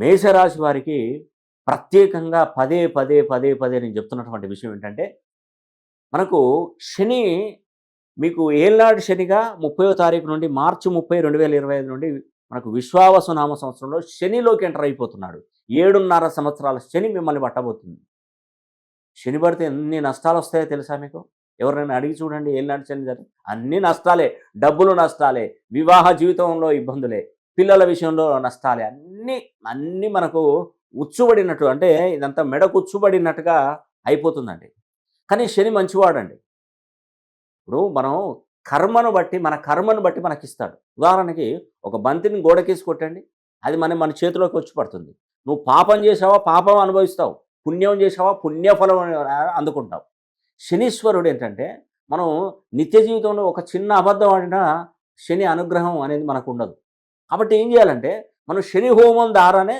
మేషరాశి వారికి ప్రత్యేకంగా పదే పదే పదే పదే నేను చెప్తున్నటువంటి విషయం ఏంటంటే, మనకు శని మీకు ఏళ్నాడు శనిగా 30వ తారీఖు నుండి మార్చి 30, 2025 నుండి మనకు విశ్వావసు నామ సంవత్సరంలో శనిలోకి ఎంటర్ అయిపోతున్నాడు. 7.5 సంవత్సరాల శని మిమ్మల్ని పట్టబోతుంది. శని పడితే ఎన్ని నష్టాలొస్తాయో తెలుసా మీకు? ఎవరినైనా అడిగి చూడండి ఏలినాటి శని జరిగి అన్నీ నష్టాలే. డబ్బులు నష్టాలే, వివాహ జీవితంలో ఇబ్బందులే, పిల్లల విషయంలో నష్టాలే. అన్నీ మనకు ఉచ్చుబడినట్టు అంటే ఇదంతా మెడకు ఉచ్చుబడినట్టుగా అయిపోతుందండి. కానీ శని మంచివాడండి. ఇప్పుడు మనం మన కర్మను బట్టి మనకిస్తాడు. ఉదాహరణకి ఒక బంతిని గోడకేసి కొట్టండి. అది మన చేతిలోకి వచ్చి పడుతుంది. నువ్వు పాపం చేశావా పాపం అనుభవిస్తావు. పుణ్యం చేశావా పుణ్యఫలం అందుకుంటావు. శనీశ్వరుడు ఏంటంటే మనం నిత్య జీవితంలో ఒక చిన్న అబద్ధం ఆడినా శని అనుగ్రహం అనేది మనకు ఉండదు. కాబట్టి ఏం చేయాలంటే మనం శని హోమం ద్వారానే